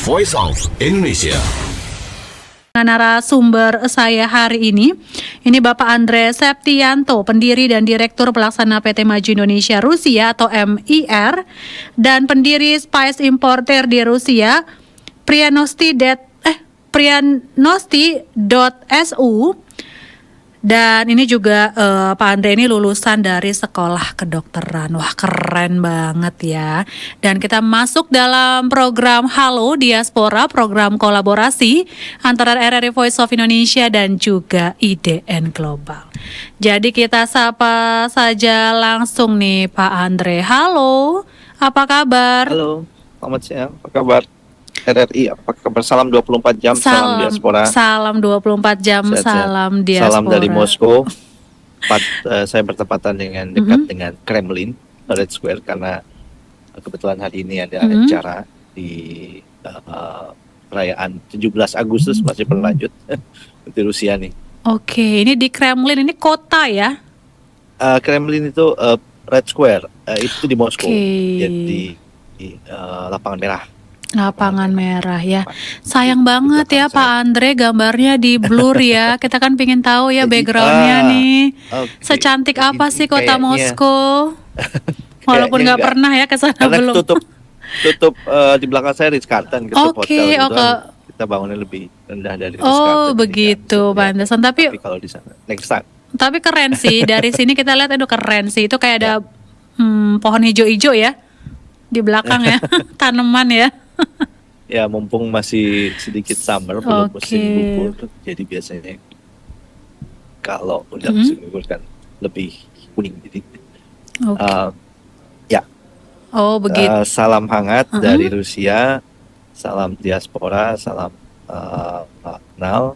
Voice of Indonesia. Narasumber saya hari ini Bapak Andre Septianto, pendiri dan Direktur Pelaksana PT Maju Indonesia Rusia atau MIR, dan pendiri Spice Importer di Rusia, Prianosti.su. Dan ini juga Pak Andre ini lulusan dari sekolah kedokteran. Wah, keren banget ya. Dan kita masuk dalam program Halo Diaspora, program kolaborasi antara RRI Voice of Indonesia dan juga IDN Global. Jadi kita sapa saja langsung nih Pak Andre. Halo, apa kabar? Halo, selamat siang. Apa kabar? RRI, apa kabar? Salam 24 jam, salam diaspora. Salam 24 jam, Sehat-sehat. salam diaspora. Salam dari Moskow. Saya bertepatan dengan dekat dengan Kremlin, Red Square, karena kebetulan hari ini ada acara di perayaan 17 Agustus masih berlanjut di Rusia nih. Oke, ini di Kremlin, ini kota ya? Kremlin itu Red Square, itu di Moskow. Oke. Jadi di lapangan merah. Lapangan merah ya. Sayang Di banget ya belakang Pak Andre, gambarnya di blur ya. Kita kan pengen tahu ya backgroundnya nih. Oke. Secantik apa sih kota Kayaknya- Moskow? Walaupun kayaknya nggak pernah ya ke sana Karena belum. tutup di belakang saya Ritz Carlton, kita Oke, hotel oke. kita bangunnya lebih rendah dari Ritz Carlton. Oh begitu, pantesan. Tapi kalau di sana next time. keren sih. Dari sini kita lihat itu keren sih. Itu kayak ada pohon hijau-hijau ya di belakang ya, tanaman ya. Ya mumpung masih sedikit summer, belum Oke. musim gugur, jadi biasanya kalau udah musim gugur kan lebih kuning jadi. Oke. Ya, Oh begitu. salam hangat dari Rusia, salam diaspora, salam kenal.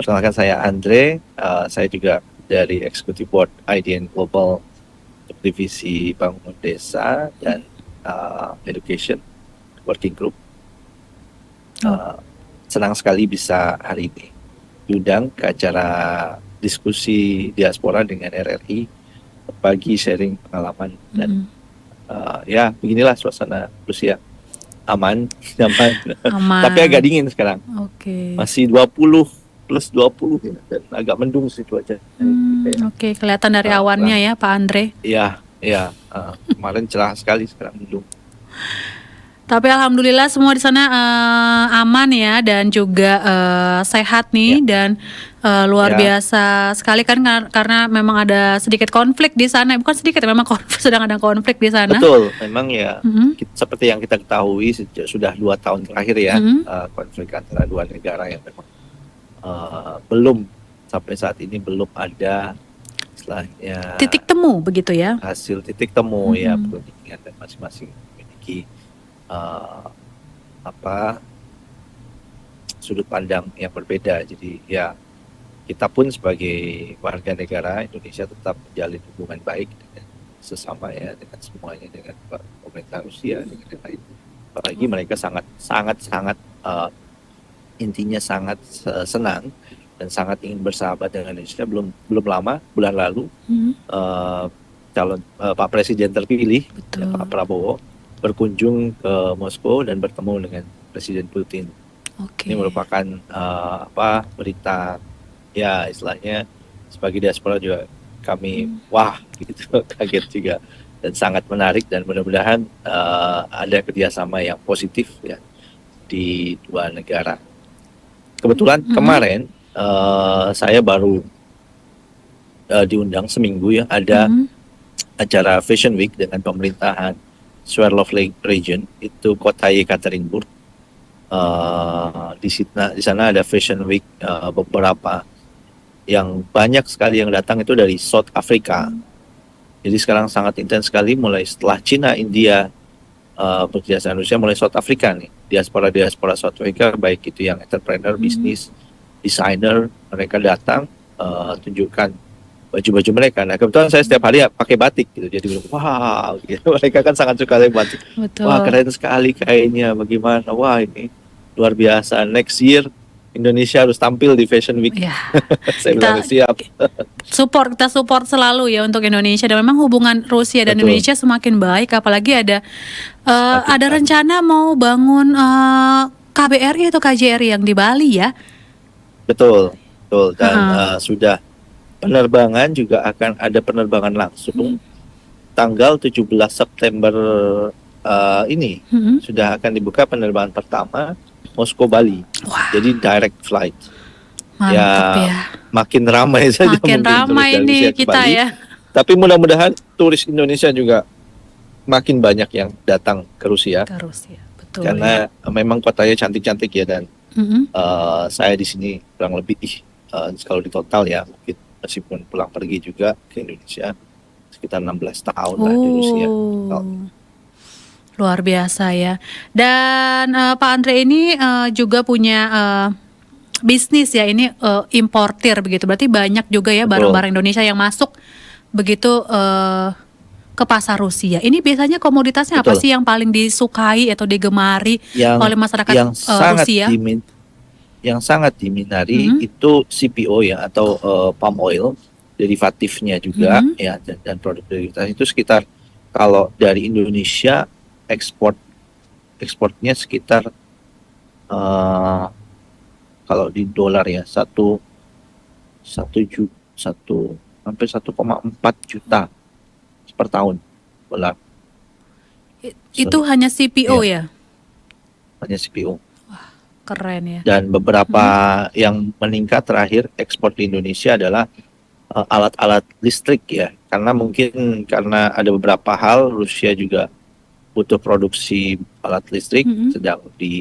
Perkenalkan saya Andre, saya juga dari Executive Board IDN Global Divisi Bangun Desa dan Education Working Group. Senang sekali bisa hari ini diundang ke acara diskusi diaspora dengan RRI, berbagi sharing pengalaman dan ya beginilah suasana Rusia, aman, nyaman, Aman. tapi agak dingin sekarang, Oke. masih 20 plus 20 ya, dan agak mendung sih cuaca. Oke, kelihatan dari awannya ya Pak Andre. Iya, kemarin cerah sekali, sekarang mendung. Tapi alhamdulillah semua di sana aman ya dan juga sehat nih dan luar biasa sekali kan karena memang ada sedikit konflik di sana. Bukan sedikit, memang sedang ada konflik di sana. Betul, memang ya seperti yang kita ketahui sudah 2 tahun terakhir ya, konflik antara dua negara yang memang belum sampai saat ini belum ada istilahnya Titik temu begitu ya. hasil titik temu ya, perundingan, dan masing-masing memiliki sudut pandang yang berbeda. Jadi ya kita pun sebagai warga negara Indonesia tetap menjalin hubungan baik dengan sesama ya, dengan semuanya, dengan pemerintah Rusia, dengan yang lain. Apalagi mereka sangat intinya sangat senang dan sangat ingin bersahabat dengan Indonesia. Belum lama, bulan lalu calon Pak Presiden terpilih ya, Pak Prabowo berkunjung ke Moskow dan bertemu dengan Presiden Putin. Oke. Ini merupakan berita ya, istilahnya sebagai diaspora juga kami wah gitu, kaget juga dan sangat menarik, dan mudah-mudahan ada kerjasama yang positif ya di dua negara. Kebetulan kemarin saya baru diundang seminggu ya, ada acara Fashion Week dengan pemerintahan Swerdlovsk Region, itu kota Yekaterinburg. Di sana ada Fashion Week, beberapa yang banyak sekali yang datang itu dari South Africa. Jadi sekarang sangat intens sekali, mulai setelah Cina, India bekerja sama Rusia, mulai South Africa nih, diaspora South Africa, baik itu yang entrepreneur, bisnis, desainer, mereka datang tunjukkan baju-baju mereka. Nah kebetulan saya setiap hari pakai batik gitu, jadi wow gitu. Mereka kan sangat suka dengan batik. Betul. Wah keren sekali kainnya, bagaimana, wah ini luar biasa, next year Indonesia harus tampil di Fashion Week. Ya. Saya bilang siap. Kita support selalu ya untuk Indonesia, dan memang hubungan Rusia dan Betul. Indonesia semakin baik, apalagi ada rencana mau bangun KBRI atau KJRI yang di Bali ya? Betul, betul. Dan Heeh. sudah penerbangan juga akan ada penerbangan langsung tanggal 17 September ini. Mm-mm. Sudah akan dibuka penerbangan pertama Moskow Bali. Wah, Jadi direct flight. mantep Ya ya. makin ramai saja Makin mungkin turis ramai dari Rusia nih ke kita Bali. ya. Tapi mudah-mudahan turis Indonesia juga makin banyak yang datang ke Rusia Ke Rusia, betul ya. karena memang kotanya cantik-cantik ya, dan Mm-mm. saya di sini kurang lebih kalau di total ya, mungkin meskipun pulang pergi juga ke Indonesia sekitar 16 tahun lah di Rusia. Oh, luar biasa ya. Dan Pak Andre ini juga punya bisnis ya, ini importir begitu. Berarti banyak juga ya Betul, barang-barang Indonesia yang masuk begitu ke pasar Rusia. Ini biasanya komoditasnya apa betul. sih yang paling disukai atau digemari Yang oleh masyarakat yang sangat Rusia? diminari Mm-mm. itu CPO ya, atau palm oil, derivatifnya juga Mm-mm. ya, dan produk derivatif itu sekitar, kalau dari Indonesia ekspornya sekitar eh, kalau di dolar ya satu satu ju- satu hampir 1,4 juta per tahun dolar. Itu Sorry, hanya CPO ya, ya? hanya CPO. Keren ya. Dan beberapa Mm-mm. yang meningkat terakhir ekspor di Indonesia adalah alat-alat listrik ya, karena mungkin karena ada beberapa hal Rusia juga butuh produksi alat listrik, Mm-mm. sedang di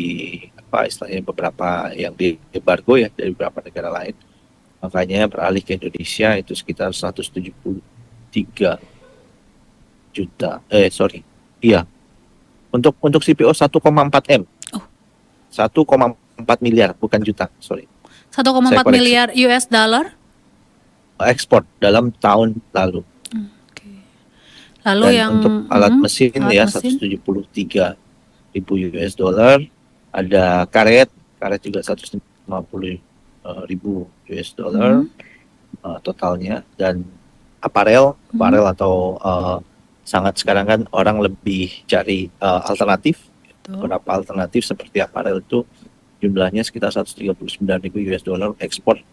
apa istilahnya, beberapa yang di embargo ya dari beberapa negara lain, makanya beralih ke Indonesia. Itu sekitar 173 juta, sorry, iya, untuk CPO 1,4 M, Oh, 1,4 miliar, bukan juta, sorry, saya 1,4 koreksi. miliar US dollar. Ekspor dalam tahun lalu. Oke. Lalu Dan yang untuk alat mesin alat ya mesin. 173.000 US dollar, ada karet juga 150.000 US dollar Mm-mm. totalnya. Dan aparel Mm-mm. atau sangat sekarang kan orang lebih cari alternatif. Betul. Beberapa alternatif seperti aparel itu jumlahnya sekitar 139.000 US dollar ekspor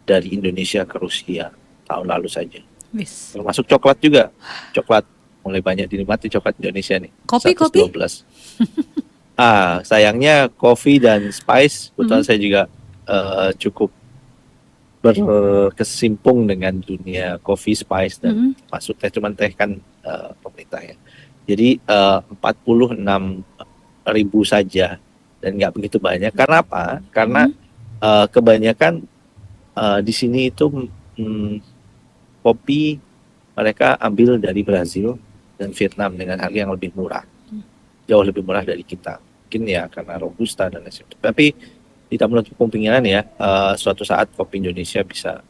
dari Indonesia ke Rusia tahun lalu saja. Wis. Termasuk coklat juga. Coklat mulai banyak dinikmati coklat Indonesia nih. Kopi. 112. Sayangnya kopi dan spice, kebetulan Mm-mm. saya juga cukup berkesimpung dengan dunia kopi, spice, dan Mm-mm. masuk teh, cuman teh kan pemerintah ya. Jadi 46.000 saja dan nggak begitu banyak. Karena apa? Karena Mm-mm. kebanyakan di sini itu kopi mereka ambil dari Brazil dan Vietnam dengan harga yang lebih murah, jauh lebih murah dari kita. Mungkin ya karena robusta dan lain sebagainya. Tapi tidak menutup kemungkinan ya, suatu saat kopi Indonesia bisa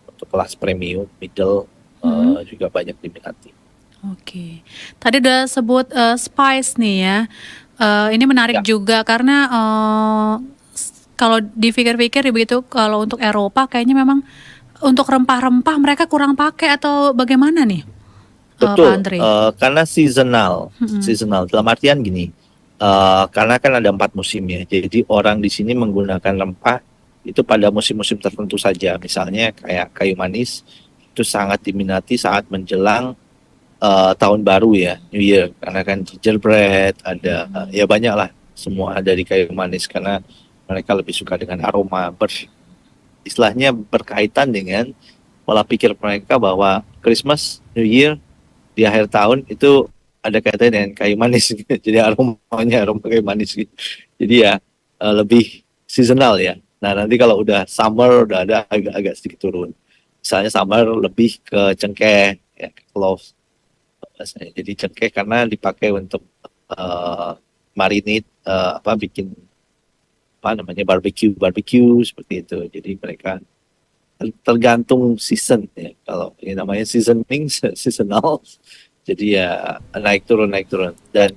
untuk kelas premium, middle, Mm-mm. juga banyak diminati. Oke. Tadi udah sebut spice nih ya. Ini menarik Ya, juga karena kalau dipikir-pikir begitu, kalau untuk Eropa kayaknya memang untuk rempah-rempah mereka kurang pakai atau bagaimana nih, Pak betul. Andre? Karena seasonal, Mm-mm. dalam artian gini, karena kan ada 4 musim ya. Jadi orang di sini menggunakan rempah itu pada musim-musim tertentu saja. Misalnya kayak kayu manis itu sangat diminati saat menjelang tahun baru ya, New Year, karena kan gingerbread ada, ya banyak lah, semua dari kayu manis, karena mereka lebih suka dengan aroma istilahnya berkaitan dengan pola pikir mereka bahwa Christmas, New Year di akhir tahun itu ada kaitannya dengan kayu manis gitu. Jadi aromanya aroma kayu manis gitu. Jadi ya lebih seasonal ya. Nah nanti kalau udah summer udah ada agak-agak sedikit turun. Misalnya summer lebih ke cengkeh, ya, ke cloves. Jadi cengkeh karena dipakai untuk marinate, bikin apa namanya, barbecue seperti itu. Jadi mereka tergantung season ya. Kalau ini namanya seasoning, seasonal. Jadi ya naik turun. Dan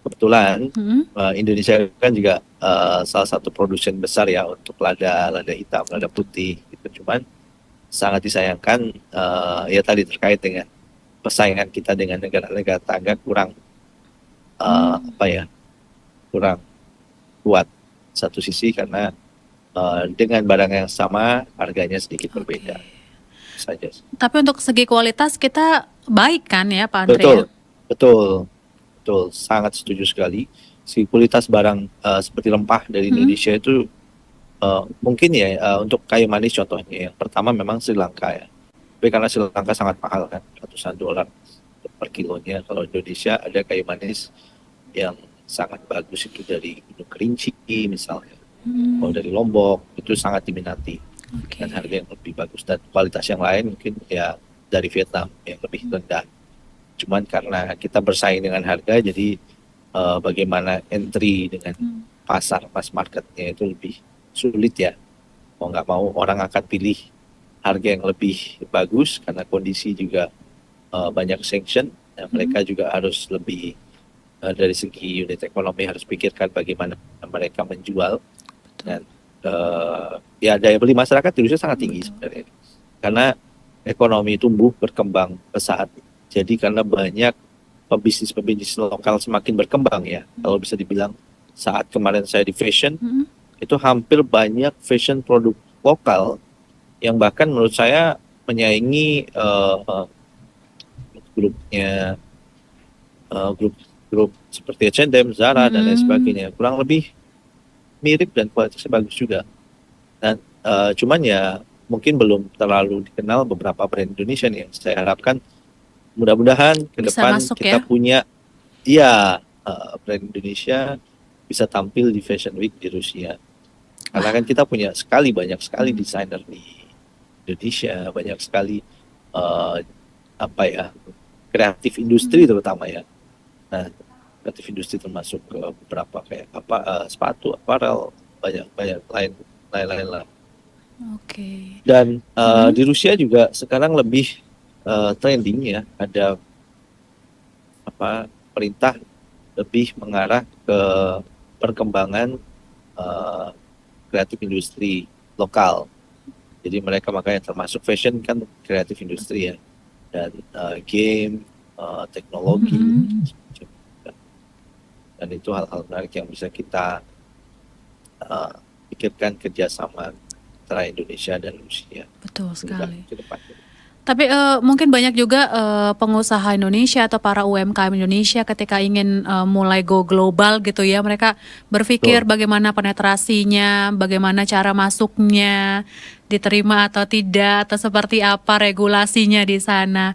kebetulan Mm-mm. Indonesia kan juga salah satu produsen besar ya untuk lada hitam, lada putih gitu. Cuman sangat disayangkan ya tadi terkait dengan persaingan kita dengan negara-negara tetangga kurang Mm. kurang kuat. satu sisi karena dengan barang yang sama harganya sedikit Oke. berbeda saja. Tapi untuk segi kualitas kita baik kan ya Pak Andre Betul, ya? betul, betul, sangat setuju sekali. Si kualitas barang seperti rempah dari Indonesia itu mungkin ya untuk kayu manis contohnya. Yang pertama memang Sri Lanka ya. Tapi karena Sri Lanka sangat mahal kan, ratusan dolar per kilonya. Kalau Indonesia ada kayu manis yang sangat bagus itu dari Gunung Kerinci misalnya. Kalau dari Lombok itu sangat diminati Oke. dan harga yang lebih bagus, dan kualitas yang lain mungkin ya dari Vietnam yang lebih rendah. Cuman karena kita bersaing dengan harga, jadi bagaimana entry dengan pasar mass marketnya itu lebih sulit ya. Mau nggak mau orang akan pilih harga yang lebih bagus karena kondisi juga banyak sanction. Nah, mereka juga harus lebih dari segi unit ekonomi harus pikirkan bagaimana mereka menjual. Dan ya daya beli masyarakat di Indonesia sangat tinggi sebenarnya karena ekonomi tumbuh berkembang pesat. Jadi karena banyak pebisnis lokal semakin berkembang ya, kalau bisa dibilang. Saat kemarin saya di fashion, itu hampir banyak fashion produk lokal yang bahkan menurut saya menyaingi grupnya grup seperti H&M, Zara dan lain sebagainya. Kurang lebih mirip dan kualitasnya bagus juga. Dan cuman ya mungkin belum terlalu dikenal beberapa brand Indonesia nih, yang saya harapkan mudah-mudahan ke Bisa depan masuk kita ya? punya brand Indonesia bisa tampil di Fashion Week di Rusia. Karena kan kita punya banyak sekali desainer di Indonesia, banyak sekali kreatif industri terutama ya. Nah, kreatif industri termasuk beberapa kayak sepatu, apparel, banyak lain-lain lah. Oke. Dan di Rusia juga sekarang lebih trending ya, ada perintah lebih mengarah ke perkembangan kreatif industri lokal. Jadi mereka makanya termasuk fashion kan kreatif industri ya, dan game, teknologi, dan itu hal-hal menarik yang bisa kita pikirkan kerjasama antara Indonesia dan Rusia. Betul sekali. Ke depan. Tapi mungkin banyak juga pengusaha Indonesia atau para UMKM Indonesia ketika ingin mulai go global gitu ya, mereka berpikir bagaimana penetrasinya, bagaimana cara masuknya, diterima atau tidak, atau seperti apa regulasinya di sana.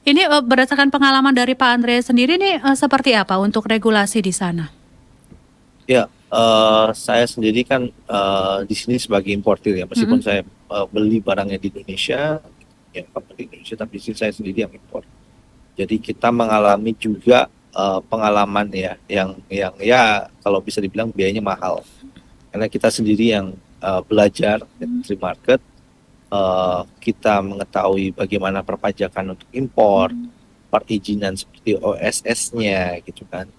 Ini berdasarkan pengalaman dari Pak Andre sendiri nih seperti apa untuk regulasi di sana? Ya, saya sendiri kan di sini sebagai importir ya, meskipun saya beli barangnya di Indonesia, yang di Indonesia, tapi di sini saya sendiri yang impor. Jadi kita mengalami juga pengalaman ya, yang ya kalau bisa dibilang biayanya mahal, karena kita sendiri yang belajar entry market, kita mengetahui bagaimana perpajakan untuk impor, perizinan seperti OSS-nya gitu kan.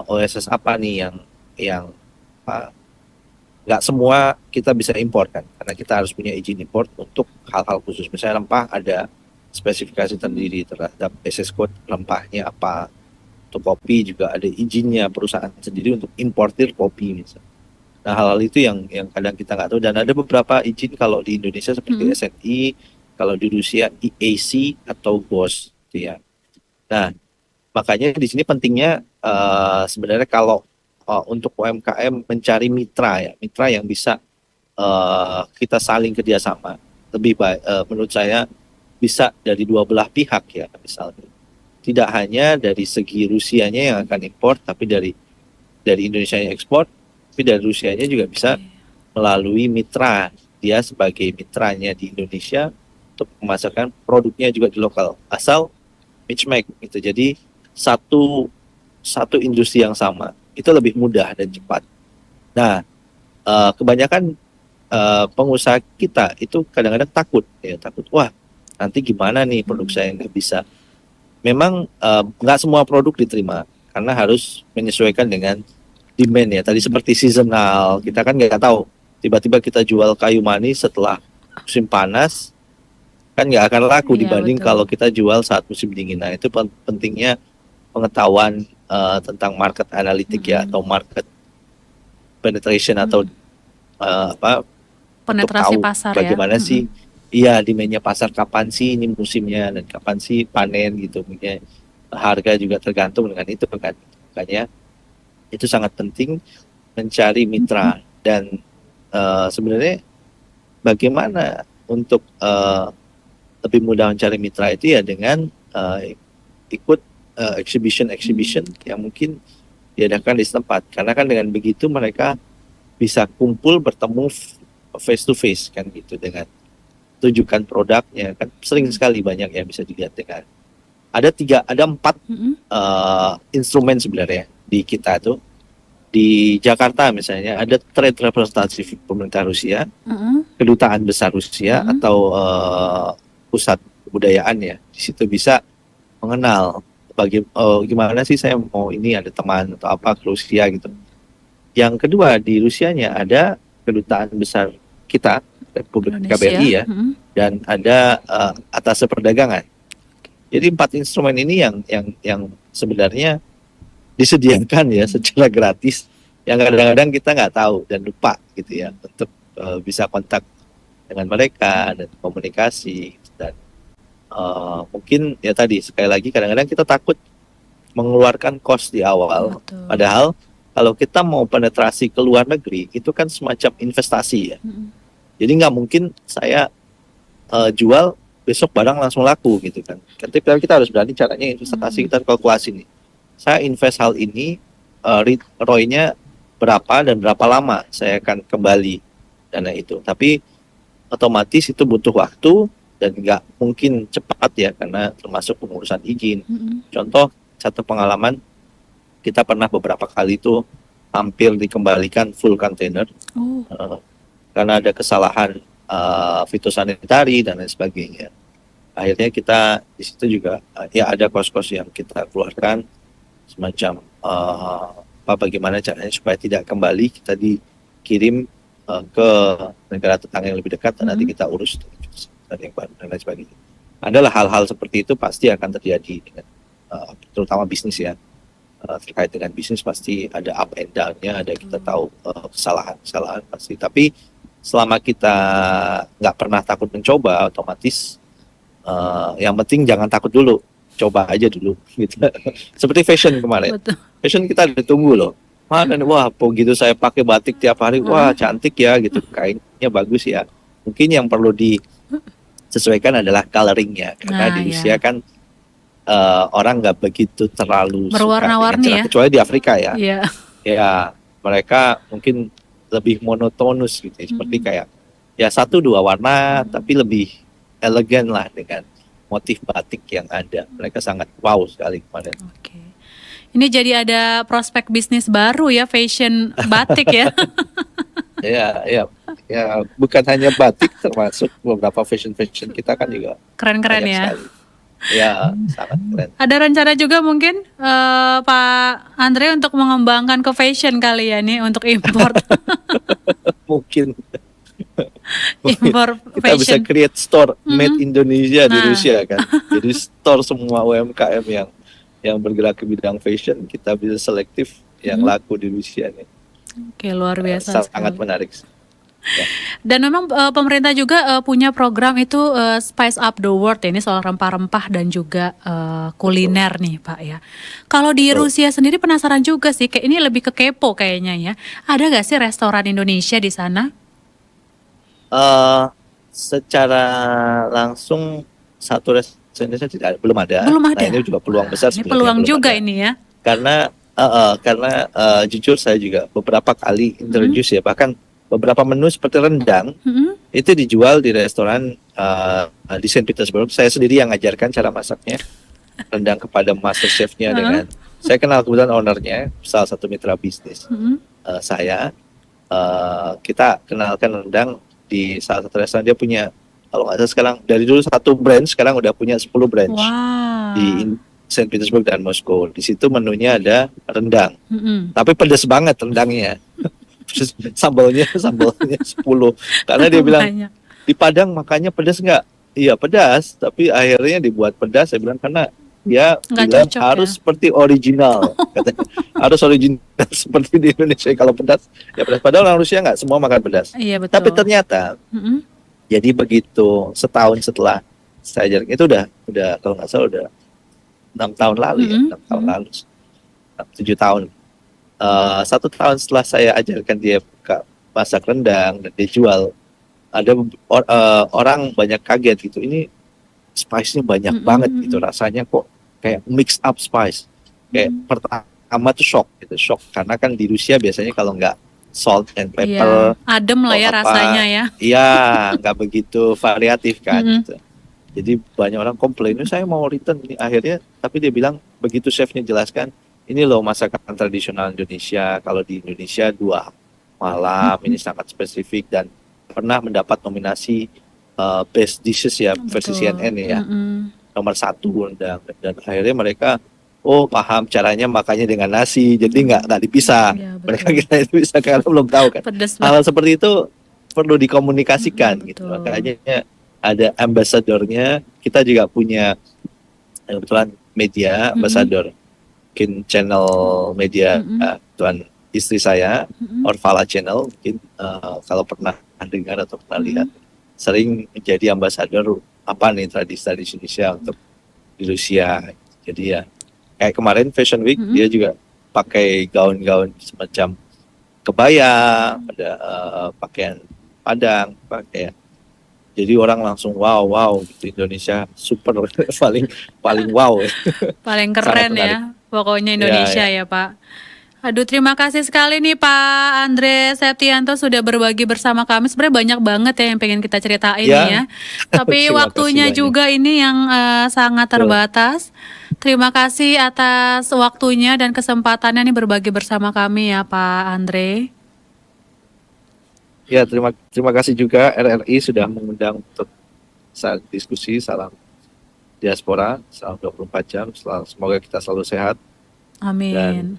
OSS apa nih yang nggak semua kita bisa impor kan, karena kita harus punya izin impor untuk hal-hal khusus. Misalnya rempah ada spesifikasi sendiri terhadap SS code rempahnya apa. Untuk kopi juga ada izinnya perusahaan sendiri untuk importir kopi misalnya. Nah, hal-hal itu yang kadang kita nggak tahu, dan ada beberapa izin kalau di Indonesia seperti SNI, kalau di Rusia EAC atau GOS gitu ya. Nah, makanya di sini pentingnya sebenarnya kalau untuk UMKM mencari mitra yang bisa kita saling kerjasama lebih baik, menurut saya bisa dari dua belah pihak ya, misalnya tidak hanya dari segi Rusianya yang akan impor, tapi dari Indonesia yang ekspor, tapi dari Rusianya juga bisa melalui mitra, dia sebagai mitranya di Indonesia untuk memasarkan produknya juga di lokal, asal match-make gitu. Jadi satu industri yang sama itu lebih mudah dan cepat. Nah, kebanyakan pengusaha kita itu kadang-kadang takut, wah nanti gimana nih produk saya nggak bisa. Memang nggak semua produk diterima karena harus menyesuaikan dengan demand ya. Tadi seperti seasonal, kita kan nggak tahu tiba-tiba kita jual kayu manis setelah musim panas kan nggak akan laku dibanding kalau kita jual saat musim dingin. Nah, itu pentingnya pengetahuan tentang market analitik ya, atau market penetration atau apa untuk Penetrasi tahu pasar ya. bagaimana sih iya demandnya pasar, kapan sih ini musimnya dan kapan sih panen gitu. Punya harga juga tergantung dengan itu kan. Makanya itu sangat penting mencari mitra dan sebenarnya bagaimana untuk lebih mudah mencari mitra itu ya dengan ikut exhibition yang mungkin diadakan di setempat. Karena kan dengan begitu mereka bisa kumpul bertemu face to face kan gitu, dengan tunjukkan produknya kan sering sekali banyak yang bisa dilihat dengan ada 4 instrumen sebenarnya di kita tuh. Di Jakarta misalnya ada trade representatif pemerintah Rusia, kedutaan besar Rusia atau pusat kebudayaan ya. Di situ bisa mengenal gimana sih saya mau ini ada teman atau apa ke Rusia gitu. Yang kedua di Rusianya ada kedutaan besar kita Republik Indonesia. KBRI ya, dan ada atas perdagangan. Jadi 4 instrumen ini yang sebenarnya disediakan ya secara gratis, yang kadang-kadang kita nggak tahu dan lupa gitu ya untuk bisa kontak dengan mereka dan komunikasi dan mungkin ya tadi sekali lagi kadang-kadang kita takut mengeluarkan cost di awal. Betul. Padahal kalau kita mau penetrasi ke luar negeri itu kan semacam investasi ya. Jadi nggak mungkin saya jual besok barang langsung laku gitu kan. Tapi kita harus berani caranya investasi, kita kalkulasi nih. Saya invest hal ini, ROI-nya berapa dan berapa lama saya akan kembali dana itu. Tapi otomatis itu butuh waktu dan nggak mungkin cepat ya, karena termasuk pengurusan izin. Contoh, satu pengalaman, kita pernah beberapa kali itu hampir dikembalikan full container karena ada kesalahan fitosanitari dan lain sebagainya. Akhirnya kita di situ juga ya ada kos-kos yang kita keluarkan, semacam bagaimana caranya supaya tidak kembali, kita dikirim ke negara tetangga yang lebih dekat dan nanti kita urus dan yang baru dan lain sebagainya. Adalah hal-hal seperti itu pasti akan terjadi dengan terutama bisnis ya. Terkait dengan bisnis pasti ada up and down-nya, ada kita tahu kesalahan pasti. Tapi selama kita nggak pernah takut mencoba, otomatis yang penting jangan takut dulu. Coba aja dulu gitu. Seperti fashion kemarin. Betul. Fashion kita ditunggu loh. Mana nih, wah begitu saya pakai batik tiap hari, wah cantik ya gitu, kainnya bagus ya. Mungkin yang perlu disesuaikan adalah coloringnya, karena di Rusia kan orang nggak begitu terlalu berwarna-warni suka ya. Kecuali di Afrika ya. Yeah. Ya mereka mungkin lebih monotonus gitu, seperti kayak ya 1-2 warna tapi lebih elegan lah dengan motif batik yang ada. Mereka sangat wow sekali kemarin. Oke. Ini jadi ada prospek bisnis baru ya, fashion batik ya. Ya, bukan hanya batik, termasuk beberapa fashion kita kan juga keren-keren banyak ya. sekali. Ya, sangat keren. Ada rencana juga mungkin Pak Andre untuk mengembangkan ke fashion kali ya nih, untuk import. Mungkin Impor kita bisa fashion. create store made Indonesia di Nah. Rusia kan. Jadi store semua UMKM yang bergerak ke bidang fashion, kita bisa selektif yang laku di Rusia nih. Oke, luar biasa Sangat sekali. menarik. Ya. Dan memang pemerintah juga punya program itu Spice Up the World ya, ini soal rempah-rempah dan juga kuliner nih Pak ya. Kalau di Rusia sendiri penasaran juga sih, kayak ini lebih ke kepo kayaknya ya. Ada gak sih restoran Indonesia di sana? Secara langsung satu restoran belum ada. Belum ada. Nah, ini juga peluang besar Ini sebenarnya. peluang belum juga ada. ini ya. Karena jujur saya juga beberapa kali introduce ya, bahkan beberapa menu seperti rendang itu dijual di restoran di Saint Petersburg. Saya sendiri yang ngajarkan cara masaknya rendang kepada master chefnya dengan saya kenal kebetulan ownernya, salah satu mitra bisnis saya. Kita kenalkan rendang di salah satu restoran. Dia punya, kalau nggak salah sekarang, dari dulu 1 branch, sekarang udah punya 10 branch di Saint Petersburg dan Moskow. Di situ menunya ada rendang, tapi pedas banget rendangnya. Sambalnya 10, karena dia bilang di Padang makannya pedas nggak? Iya pedas, tapi akhirnya dibuat pedas. Saya bilang karena dia Nggak bilang cocok harus ya? seperti original, katanya. Harus original seperti di Indonesia. Kalau pedas, ya pedas. Padahal orang Rusia nggak semua makan pedas. Iya Tapi betul. ternyata, Mm-mm. jadi begitu setahun setelah saya ajarkan itu udah kalau nggak salah udah 6 tahun lalu ya, Mm-mm. 6 tahun Mm-mm. lalu, 7 tahun. 1 tahun setelah saya ajarkan dia masak rendang dan dia jual, ada orang banyak kaget gitu. Ini spice-nya banyak Mm-mm. banget gitu, Mm-mm. rasanya kok kayak mix up spice. Kayak Mm-mm. pertama tuh shock gitu, shock karena kan di Rusia biasanya kalau nggak salt and Iya, pepper adem lah atau ya rasanya apa, ya. ya nggak begitu variatif kan Mm-mm. gitu. Jadi banyak orang komplain, "Ini saya mau return ini akhirnya," tapi dia bilang begitu chefnya jelaskan, ini loh masakan tradisional Indonesia. Kalau di Indonesia 2 malam, ini sangat spesifik dan pernah mendapat nominasi best dishes ya versi Betul. CNN ya, Mm-mm. nomor 1 dan akhirnya mereka oh paham caranya makanya dengan nasi jadi nggak dipisah. Iya Mereka betul. kira itu bisa karena belum tahu kan Pedes hal banget. seperti itu perlu dikomunikasikan gitu, Betul. makanya ada ambasadornya. Kita juga punya kebetulan media Mm-mm. ambasador, mungkin channel media Mm-mm. tuan istri saya, Mm-mm. Orvala Channel, mungkin kalau pernah dengar atau pernah lihat, Mm-mm. sering menjadi ambasador apa nih tradisi-tradisi Indonesia untuk di Rusia. Jadi ya kayak kemarin Fashion Week Mm-mm. dia juga pakai gaun-gaun semacam kebaya, ada pakaian Padang, pakai, jadi orang langsung wow wow gitu, Indonesia super paling paling wow ya. Paling Sangat keren menarik. ya, pokoknya Ya Indonesia ya. ya Pak. Aduh, terima kasih sekali nih Pak Andre Septianto sudah berbagi bersama kami. Sebenarnya banyak banget ya yang pengen kita ceritain nih ya. Ya, Tapi terima kasih waktunya banyak. juga ini yang sangat Betul. terbatas. Terima kasih atas waktunya dan kesempatannya nih berbagi bersama kami ya Pak Andre. Ya, terima kasih juga RRI sudah mengundang untuk diskusi. Salam diaspora, salam 24 jam. Semoga kita selalu sehat dan Amin.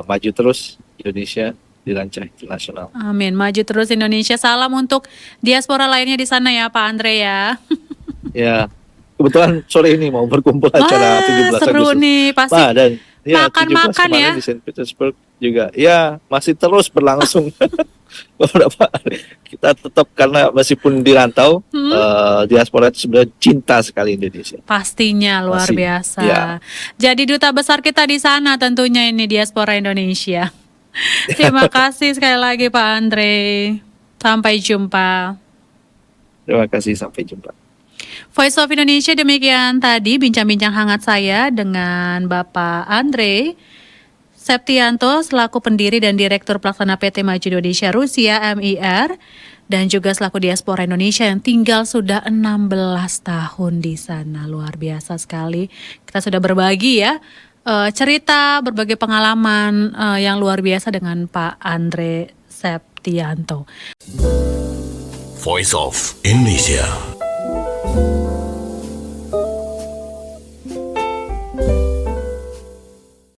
maju terus Indonesia di kancah internasional. Amin. Maju terus Indonesia. Salam untuk diaspora lainnya di sana ya Pak Andre ya. Ya, kebetulan sore ini mau berkumpul acara Wah, 17 seru Agustus. nih. Pasti Wah, dan ya 17 makan-makan ya. kemarin di Saint Petersburg juga. Ya, masih terus berlangsung. Beberapa hari. Kita tetap, karena meskipun di rantau, Hmm? diaspora itu sebenarnya cinta sekali Indonesia. Pastinya luar Masih, ya. biasa. Jadi duta besar kita di sana tentunya ini diaspora Indonesia. Terima kasih sekali lagi Pak Andre. Sampai jumpa. Terima kasih, sampai jumpa. Voice of Indonesia, demikian tadi bincang-bincang hangat saya dengan Bapak Andre Septianto selaku pendiri dan Direktur Pelaksana PT Maju Indonesia Rusia MIR, dan juga selaku diaspora Indonesia yang tinggal sudah 16 tahun di sana. Luar biasa sekali. Kita sudah berbagi ya cerita, berbagai pengalaman yang luar biasa dengan Pak Andre Septianto. Voice of Indonesia.